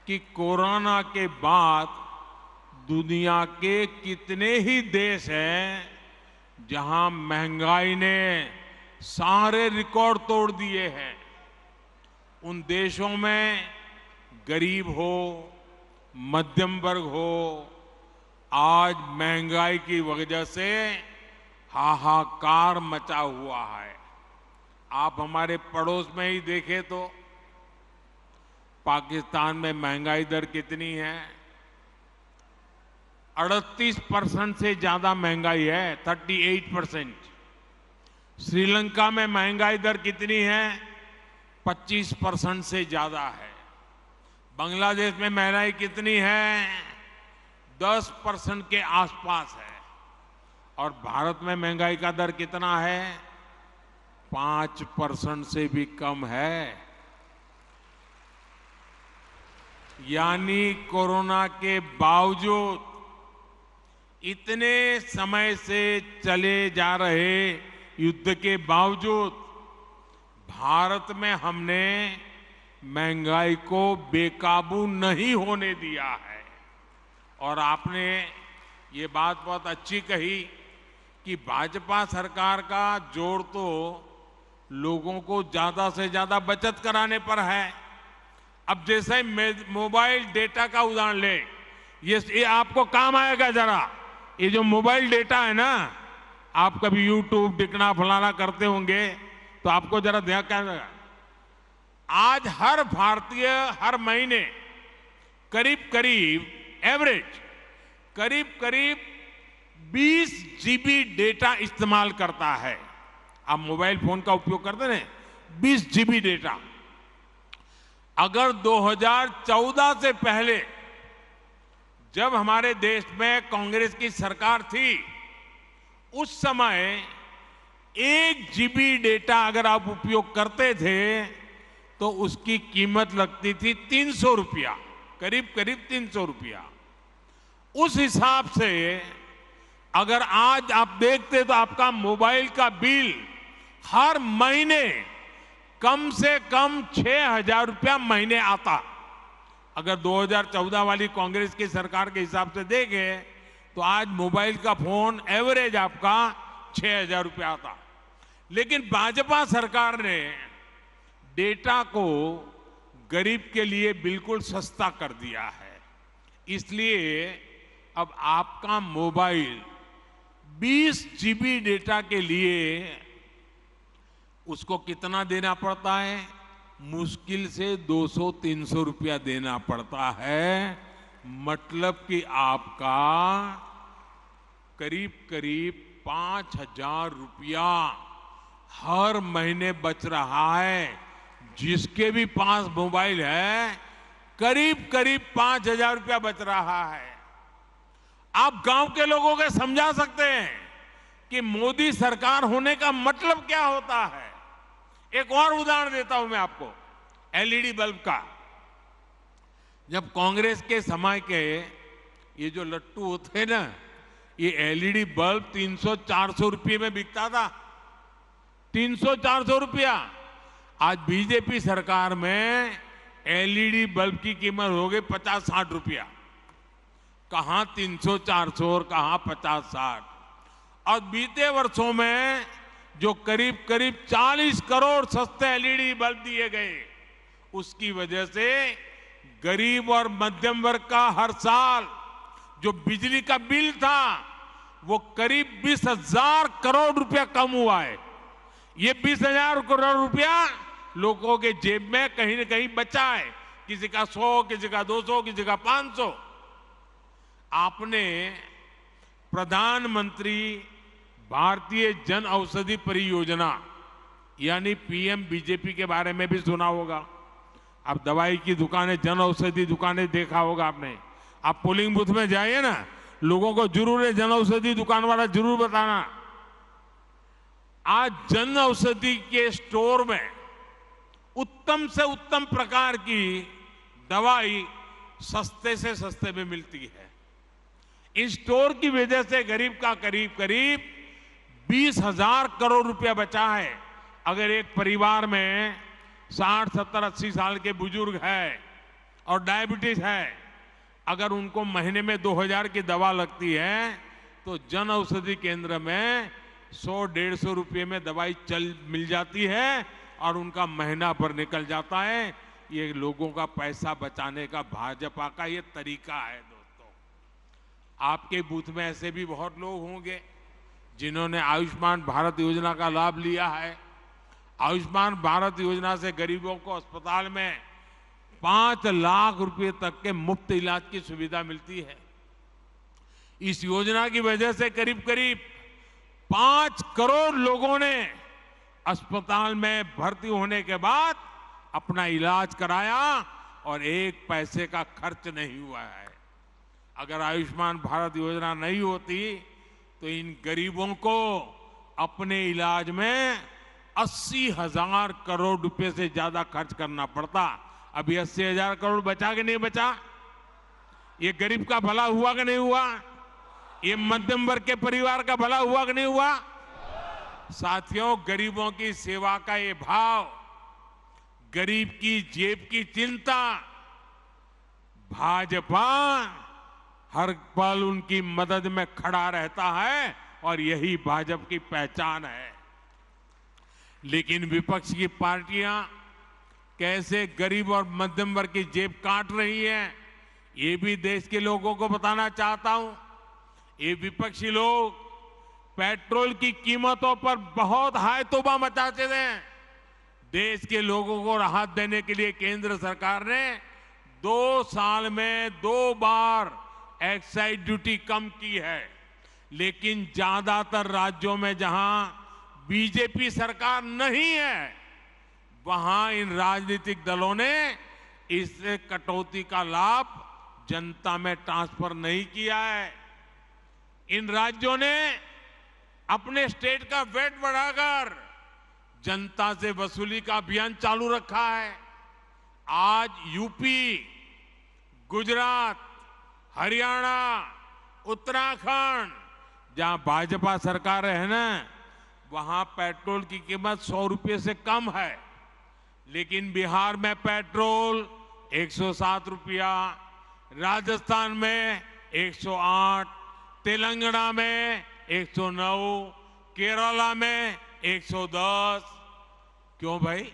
कि कोरोना के बाद दुनिया के कितने ही देश हैं जहां महंगाई ने सारे रिकॉर्ड तोड़ दिए हैं। उन देशों में गरीब हो, मध्यम वर्ग हो, आज महंगाई की वजह से हाहाकार मचा हुआ है। आप हमारे पड़ोस में ही देखें तो पाकिस्तान में महंगाई दर कितनी है? 38% से ज्यादा महंगाई है, 38%। श्रीलंका में महंगाई दर कितनी है? 25% से ज्यादा है। बांग्लादेश में महंगाई कितनी है? 10% के आसपास है। और भारत में महंगाई का दर कितना है? 5% से भी कम है। यानी कोरोना के बावजूद, इतने समय से चले जा रहे युद्ध के बावजूद भारत में हमने महंगाई को बेकाबू नहीं होने दिया है। और आपने ये बात बहुत अच्छी कही कि भाजपा सरकार का जोर तो लोगों को ज्यादा से ज्यादा बचत कराने पर है। अब जैसे मोबाइल डेटा का उदाहरण ले, ये आपको काम आएगा जरा। ये जो मोबाइल डेटा है ना, आप कभी यूट्यूब दिखना फलाना करते होंगे तो आपको जरा ध्यान क्या लगा। आज हर भारतीय हर महीने करीब करीब एवरेज करीब 20 जीबी डेटा इस्तेमाल करता है। आप मोबाइल फोन का उपयोग करते हैं, 20 जीबी डेटा। अगर 2014 से पहले जब हमारे देश में कांग्रेस की सरकार थी, उस समय 1 जीबी डेटा अगर आप उपयोग करते थे तो उसकी कीमत लगती थी 300 रुपया, करीब 300 रुपया। उस हिसाब से अगर आज आप देखते तो आपका मोबाइल का बिल हर महीने कम से कम 6,000 रुपया महीने आता। अगर 2014 वाली कांग्रेस की सरकार के हिसाब से देखें तो आज मोबाइल का फोन एवरेज आपका 6,000 रुपया आता। लेकिन भाजपा सरकार ने डेटा को गरीब के लिए बिल्कुल सस्ता कर दिया है। इसलिए अब आपका मोबाइल 20 जीबी डेटा के लिए उसको कितना देना पड़ता है? मुश्किल से 200-300 रुपया देना पड़ता है। मतलब कि आपका करीब 5,000 रुपया हर महीने बच रहा है। जिसके भी पास मोबाइल है करीब 5,000 रुपया बच रहा है। आप गांव के लोगों को समझा सकते हैं कि मोदी सरकार होने का मतलब क्या होता है। एक और उदाहरण देता हूं मैं आपको, एलईडी बल्ब का। जब कांग्रेस के समय के ये जो लट्टू होते हैं ना, ये एलईडी बल्ब 300-400 रुपये में बिकता था। 300-400 रुपया। आज बीजेपी सरकार में एलईडी बल्ब की कीमत हो गई 50-60 रुपया। कहां 300-400 और कहां 50-60। और बीते वर्षों में जो करीब 40 करोड़ सस्ते एलईडी बल्ब दिए गए, उसकी वजह से गरीब और मध्यम वर्ग का हर साल जो बिजली का बिल था वो करीब 20,000 करोड़ रुपया कम हुआ है। ये 20,000 करोड़ रुपया लोगों के जेब में कहीं न कहीं बचा है। किसी का 100, किसी का 200, किसी का 500। आपने प्रधानमंत्री भारतीय जन औषधि परियोजना यानी पीएम बीजेपी के बारे में भी सुना होगा। आप दवाई की दुकानें, जन औषधि दुकानें देखा होगा आपने। आप पोलिंग बूथ में जाइए ना, लोगों को जरूर है जन औषधि दुकान वाला जरूर बताना। आज जन औषधि के स्टोर में उत्तम से उत्तम प्रकार की दवाई सस्ते से सस्ते में मिलती है। इस स्टोर की वजह से गरीब का करीब 20,000 करोड़ रुपया बचा है। अगर एक परिवार में 60, 70, 80 साल के बुजुर्ग है और डायबिटीज है, अगर उनको महीने में 2000 की दवा लगती है तो जन औषधि केंद्र में 100-150 रुपये में दवाई मिल जाती है और उनका महीना भर निकल जाता है। ये लोगों का पैसा बचाने का भाजपा का ये तरीका है। दोस्तों, आपके बूथ में ऐसे भी बहुत लोग होंगे जिन्होंने आयुष्मान भारत योजना का लाभ लिया है। आयुष्मान भारत योजना से गरीबों को अस्पताल में 5 लाख रुपए तक के मुफ्त इलाज की सुविधा मिलती है। इस योजना की वजह से करीब करीब 5 करोड़ लोगों ने अस्पताल में भर्ती होने के बाद अपना इलाज कराया और 1 पैसे का खर्च नहीं हुआ है। अगर आयुष्मान भारत योजना नहीं होती तो इन गरीबों को अपने इलाज में 80,000 करोड़ रुपए से ज्यादा खर्च करना पड़ता। अभी 80,000 करोड़ बचा कि नहीं बचा? ये गरीब का भला हुआ कि नहीं हुआ? ये मध्यम वर्ग के परिवार का भला हुआ कि नहीं हुआ? साथियों, गरीबों की सेवा का ये भाव, गरीब की जेब की चिंता, भाजपा हर पल उनकी मदद में खड़ा रहता है और यही भाजपा की पहचान है। लेकिन विपक्ष की पार्टियां कैसे गरीब और मध्यम वर्ग की जेब काट रही हैं, ये भी देश के लोगों को बताना चाहता हूं। ये विपक्षी लोग पेट्रोल की कीमतों पर बहुत हाय तौबा मचाते थे। देश के लोगों को राहत देने के लिए केंद्र सरकार ने 2 साल में 2 बार एक्साइज ड्यूटी कम की है। लेकिन ज्यादातर राज्यों में जहां बीजेपी सरकार नहीं है, वहां इन राजनीतिक दलों ने इस कटौती का लाभ जनता में ट्रांसफर नहीं किया है। इन राज्यों ने अपने स्टेट का वेट बढ़ाकर जनता से वसूली का अभियान चालू रखा है। आज यूपी, गुजरात, हरियाणा, उत्तराखंड, जहां भाजपा सरकार है ना, वहां पेट्रोल की कीमत 100 रुपये से कम है। लेकिन बिहार में पेट्रोल 107 रुपया, राजस्थान में 108, तेलंगाना में 109, केरला में 110। क्यों भाई?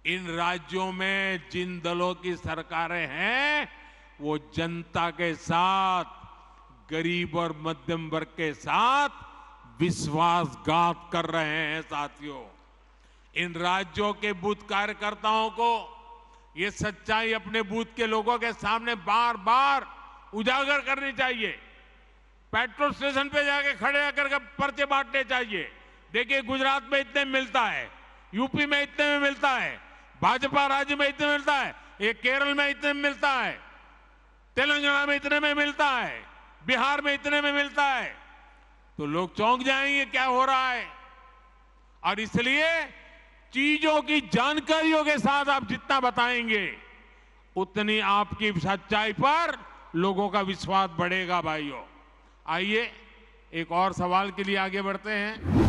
इन राज्यों में जिन दलों की सरकारें हैं वो जनता के साथ, गरीब और मध्यम वर्ग के साथ विश्वासघात कर रहे हैं। साथियों, इन राज्यों के बूथ कार्यकर्ताओं को ये सच्चाई अपने बूथ के लोगों के सामने बार बार उजागर करनी चाहिए। पेट्रोल स्टेशन पे जाके खड़े होकर पर्चे बांटने चाहिए। देखिए, गुजरात में इतने में मिलता है, यूपी में इतने में मिलता है, भाजपा राज्य में इतने में मिलता है, ये केरल में इतने में मिलता है, तेलंगाना में इतने में मिलता है, बिहार में इतने में मिलता है। तो लोग चौंक जाएंगे क्या हो रहा है। और इसलिए चीजों की जानकारियों के साथ आप जितना बताएंगे उतनी आपकी सच्चाई पर लोगों का विश्वास बढ़ेगा। भाइयों, आइए एक और सवाल के लिए आगे बढ़ते हैं।